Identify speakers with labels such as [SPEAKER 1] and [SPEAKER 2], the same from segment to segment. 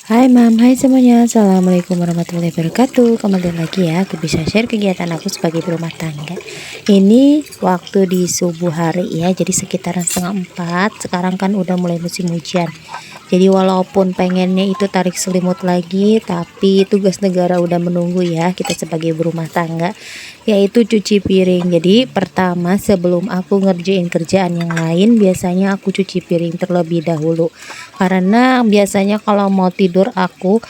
[SPEAKER 1] Hai Mam, hai semuanya. Assalamualaikum warahmatullahi wabarakatuh. Kembali lagi ya, aku bisa share kegiatan aku sebagai berumah tangga. Ini waktu di subuh hari ya, jadi sekitaran setengah 4. Sekarang kan udah mulai musim hujan. Jadi walaupun pengennya itu tarik selimut lagi, tapi tugas negara udah menunggu ya kita sebagai berumah tangga, yaitu cuci piring. Jadi pertama sebelum aku ngerjain kerjaan yang lain, biasanya aku cuci piring terlebih dahulu. Karena biasanya kalau mau tidur aku,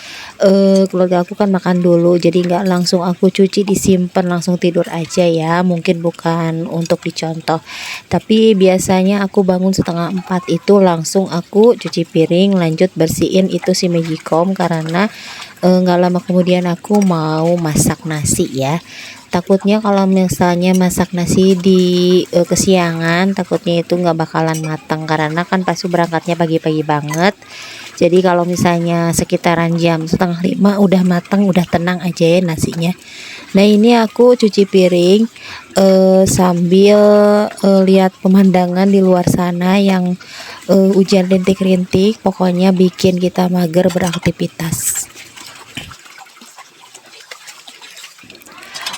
[SPEAKER 1] keluarga aku kan makan dulu, jadi nggak langsung aku cuci disimpan langsung tidur aja ya. Mungkin bukan untuk dicontoh, tapi biasanya aku bangun setengah 4 itu langsung aku cuci piring, lanjut bersihin itu si Magicom karena nggak lama kemudian aku mau masak nasi ya. Takutnya kalau misalnya masak nasi di kesiangan, takutnya itu nggak bakalan matang karena kan pasti berangkatnya pagi-pagi banget. Jadi kalau misalnya sekitaran jam setengah 5 udah matang, udah tenang aja ya nasinya. Nah ini aku cuci piring sambil lihat pemandangan di luar sana yang hujan rintik-rintik, pokoknya bikin kita mager beraktivitas.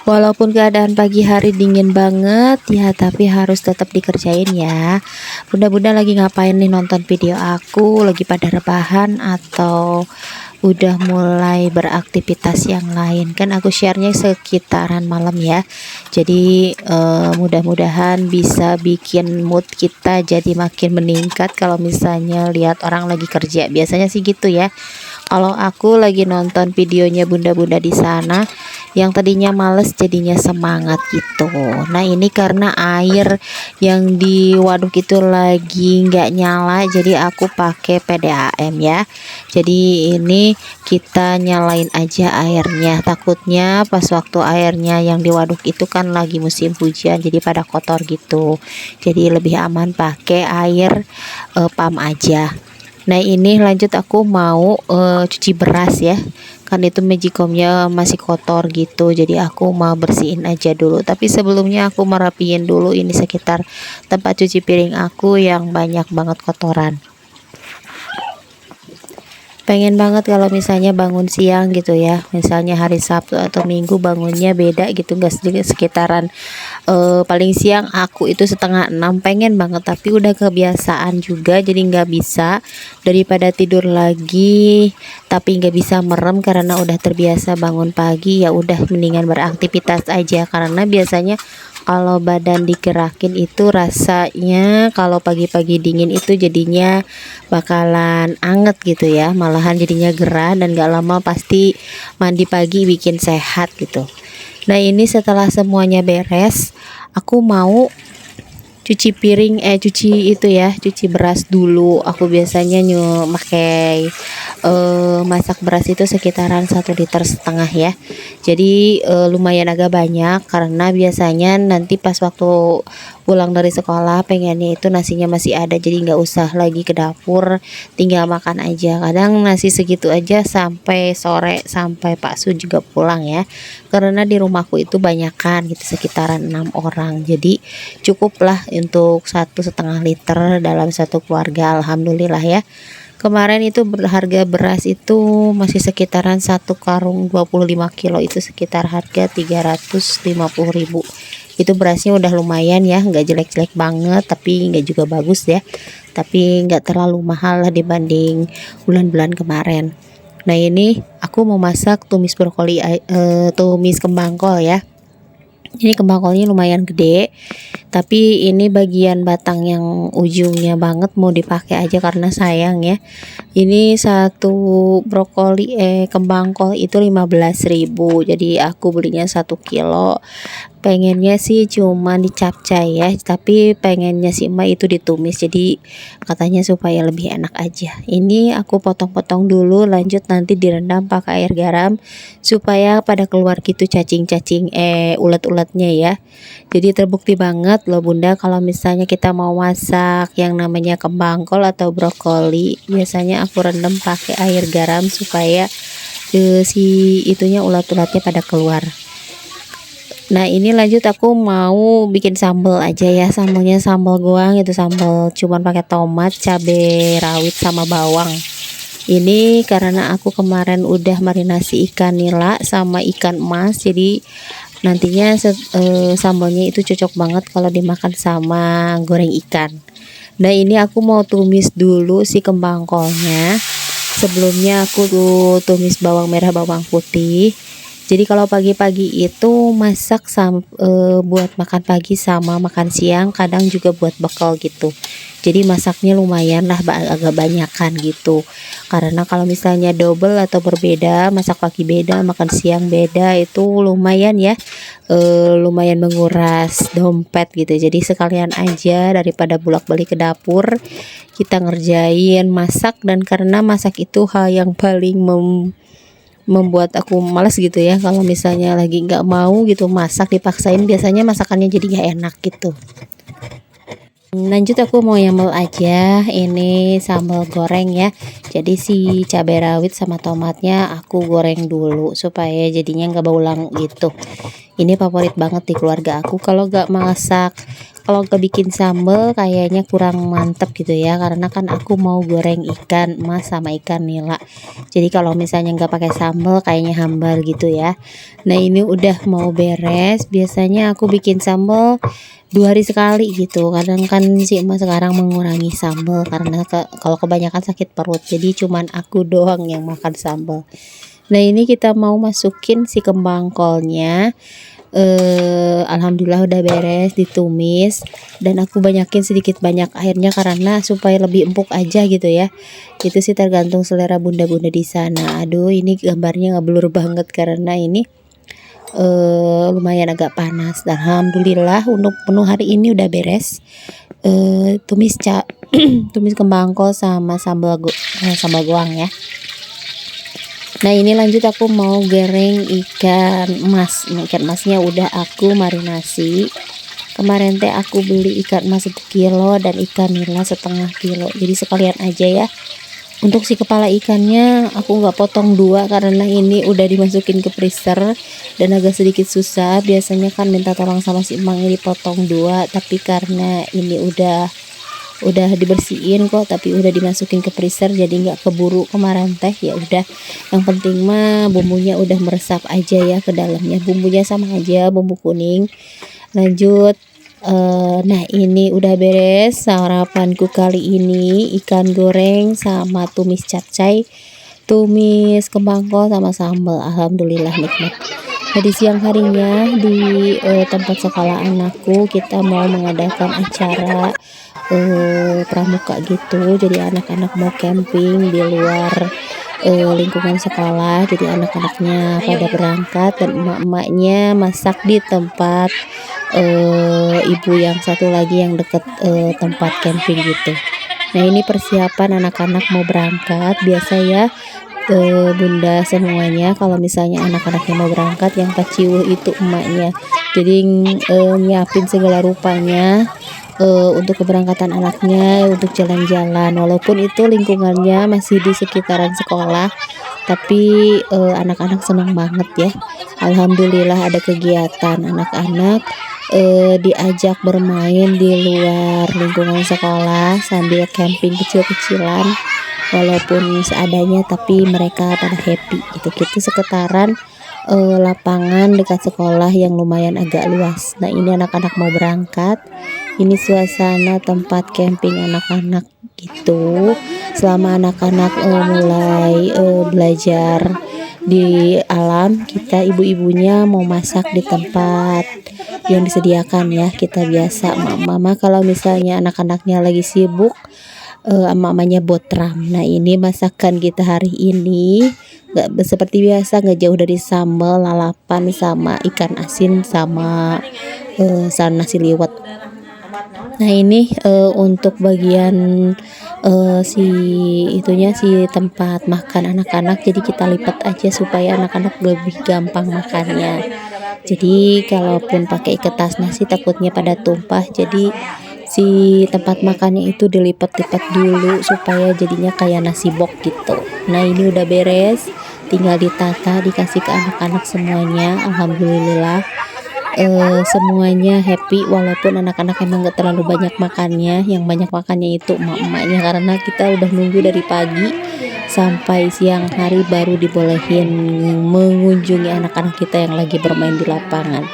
[SPEAKER 1] Walaupun keadaan pagi hari dingin banget ya, tapi harus tetap dikerjain ya. Bunda-bunda lagi ngapain nih, nonton video aku, lagi pada rebahan atau udah mulai beraktivitas yang lain? Kan aku sharenya sekitaran malam ya. Jadi mudah-mudahan bisa bikin mood kita jadi makin meningkat kalau misalnya lihat orang lagi kerja. Biasanya sih gitu ya. Kalau aku lagi nonton videonya bunda-bunda di sana, yang tadinya males jadinya semangat gitu. Nah ini karena air yang di waduk itu lagi nggak nyala, jadi aku pakai PDAM ya. Jadi ini kita nyalain aja airnya, takutnya pas waktu airnya yang di waduk itu kan lagi musim hujan, jadi pada kotor gitu. Jadi lebih aman pakai air pam aja. Nah ini lanjut aku mau cuci beras ya, kan itu magicomnya masih kotor gitu, jadi aku mau bersihin aja dulu. Tapi sebelumnya aku merapiin dulu ini sekitar tempat cuci piring aku yang banyak banget kotoran. Pengen banget kalau misalnya bangun siang gitu ya, misalnya hari Sabtu atau Minggu bangunnya beda gitu, gak sedikit sekitaran paling siang aku itu setengah 6, pengen banget tapi udah kebiasaan juga jadi nggak bisa. Daripada tidur lagi tapi nggak bisa merem karena udah terbiasa bangun pagi, ya udah mendingan beraktivitas aja karena biasanya kalau badan digerakin itu rasanya kalau pagi-pagi dingin itu jadinya bakalan anget gitu ya, malahan jadinya gerah dan gak lama pasti mandi pagi bikin sehat gitu. Nah ini setelah semuanya beres, aku mau cuci piring, cuci itu ya, cuci beras dulu. Aku biasanya pakai masak beras itu sekitaran 1,5 liter ya. Jadi lumayan agak banyak karena biasanya nanti pas waktu pulang dari sekolah pengennya itu nasinya masih ada, jadi nggak usah lagi ke dapur, tinggal makan aja. Kadang nasi segitu aja sampai sore, sampai Pak Su juga pulang ya, karena di rumahku itu banyakan gitu, sekitaran 6 orang, jadi cukuplah untuk 1,5 liter dalam satu keluarga. Alhamdulillah ya. Kemarin itu harga beras itu masih sekitaran satu karung 25 kilo itu sekitar harga 350.000. Itu berasnya udah lumayan ya, nggak jelek-jelek banget tapi nggak juga bagus ya, tapi nggak terlalu mahal lah dibanding bulan-bulan kemarin. Nah ini aku mau masak tumis brokoli, tumis kembang kol ya. Ini kembang kolnya lumayan gede, tapi ini bagian batang yang ujungnya banget mau dipakai aja karena sayang ya. Ini satu brokoli kembang kol itu 15.000, jadi aku belinya 1 kilo. Pengennya sih cuma dicapcay ya, tapi pengennya si emak itu ditumis, jadi katanya supaya lebih enak aja. Ini aku potong-potong dulu, lanjut nanti direndam pakai air garam supaya pada keluar gitu cacing-cacing ulat-ulatnya ya. Jadi terbukti banget loh bunda, kalau misalnya kita mau masak yang namanya kembang kol atau brokoli, biasanya aku rendam pakai air garam supaya si itunya ulat-ulatnya pada keluar. Nah ini lanjut aku mau bikin sambal aja ya, sambalnya sambal goang itu, sambal cuman pakai tomat, cabai rawit sama bawang. Ini karena aku kemarin udah marinasi ikan nila sama ikan emas, jadi nantinya sambalnya itu cocok banget kalau dimakan sama goreng ikan. Nah ini aku mau tumis dulu si kembang kolnya. Sebelumnya aku tuh tumis bawang merah, bawang putih. Jadi kalau pagi-pagi itu masak buat makan pagi sama makan siang, kadang juga buat bekal gitu. Jadi masaknya lumayan lah, agak banyakan gitu. Karena kalau misalnya double atau berbeda, masak pagi beda, makan siang beda, itu lumayan ya, lumayan menguras dompet gitu. Jadi sekalian aja daripada bolak-balik ke dapur, kita ngerjain masak. Dan karena masak itu hal yang paling membuat aku malas gitu ya, kalau misalnya lagi nggak mau gitu masak dipaksain, biasanya masakannya jadi nggak enak gitu. Lanjut aku mau nyambel aja, ini sambal goreng ya. Jadi si cabai rawit sama tomatnya aku goreng dulu supaya jadinya nggak baulang gitu. Ini favorit banget di keluarga aku. Kalau nggak masak, kalau nggak bikin sambal kayaknya kurang mantep gitu ya, karena kan aku mau goreng ikan emas sama ikan nila. Jadi kalau misalnya nggak pakai sambal kayaknya hambar gitu ya. Nah ini udah mau beres. Biasanya aku bikin sambal 2 hari sekali gitu. Kadang kan si emas sekarang mengurangi sambal karena kalau kebanyakan sakit perut, jadi cuman aku doang yang makan sambal. Nah ini kita mau masukin si kembang kolnya. Alhamdulillah udah beres ditumis, dan aku banyakin sedikit banyak airnya karena supaya lebih empuk aja gitu ya. Itu sih tergantung selera bunda-bunda di sana. Aduh ini gambarnya nggak blur banget karena ini lumayan agak panas. Dan alhamdulillah untuk menu hari ini udah beres. Tumis tumis kembang kol sama sambal goang ya. Nah ini lanjut aku mau goreng ikan emas. Ikan emasnya udah aku marinasi. Kemarin teh aku beli ikan emas 1 kilo dan ikan nila setengah kilo. Jadi sekalian aja ya. Untuk si kepala ikannya aku nggak potong 2 karena ini udah dimasukin ke freezer dan agak sedikit susah. Biasanya kan minta tolong sama si emangnya dipotong 2, tapi karena ini udah dibersihin kok, tapi udah dimasukin ke freezer jadi nggak keburu kemarin teh. Ya udah, yang penting mah bumbunya udah meresap aja ya ke dalamnya. Bumbunya sama aja, bumbu kuning. Lanjut, nah ini udah beres sarapanku kali ini, ikan goreng sama tumis capcay, tumis kembang kol sama sambal. Alhamdulillah nikmat. Tadi siang harinya di tempat sekolah anakku kita mau mengadakan acara pramuka gitu. Jadi anak-anak mau camping di luar lingkungan sekolah. Jadi anak-anaknya pada berangkat dan emak-emaknya masak di tempat ibu yang satu lagi yang deket tempat camping gitu. Nah ini persiapan anak-anak mau berangkat. Biasa ya bunda semuanya kalau misalnya anak-anaknya mau berangkat, yang paciuh itu emaknya. Jadi nyiapin segala rupanya untuk keberangkatan anaknya, untuk jalan-jalan. Walaupun itu lingkungannya masih di sekitaran sekolah, tapi anak-anak senang banget ya. Alhamdulillah ada kegiatan anak-anak diajak bermain di luar lingkungan sekolah sambil camping kecil-kecilan, walaupun seadanya tapi mereka pada happy gitu sekitaran lapangan dekat sekolah yang lumayan agak luas. Nah ini anak-anak mau berangkat, ini suasana tempat camping anak-anak gitu. Selama anak-anak mulai belajar di alam, kita ibu-ibunya mau masak di tempat yang disediakan ya. Kita biasa mama kalau misalnya anak-anaknya lagi sibuk, mamanya botram. Nah ini masakan kita hari ini nggak seperti biasa, nggak jauh dari sambal lalapan sama ikan asin sama nasi liwet. Nah ini untuk bagian si tempat makan anak-anak, jadi kita lipat aja supaya anak-anak lebih gampang makannya. Jadi kalaupun pakai kertas nasi takutnya pada tumpah, jadi si tempat makannya itu dilipat-lipat dulu supaya jadinya kayak nasi box gitu. Nah ini udah beres, tinggal ditata, dikasih ke anak-anak semuanya. Alhamdulillah semuanya happy, walaupun anak-anak emang gak terlalu banyak makannya. Yang banyak makannya itu emak-emaknya, karena kita udah nunggu dari pagi sampai siang hari baru dibolehin mengunjungi anak-anak kita yang lagi bermain di lapangan.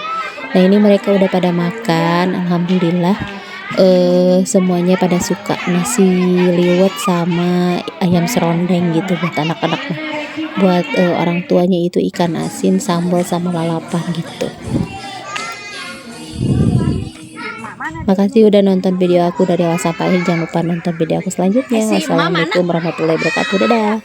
[SPEAKER 1] Nah ini mereka udah pada makan, alhamdulillah. Semuanya pada suka nasi liwet sama ayam serondeng gitu buat anak-anak. Buat orang tuanya itu ikan asin sambal sama lalapan gitu. Makasih udah nonton video aku dari awal sampai akhir. Jangan lupa nonton video aku selanjutnya. Wassalamualaikum warahmatullahi wabarakatuh. Dadah.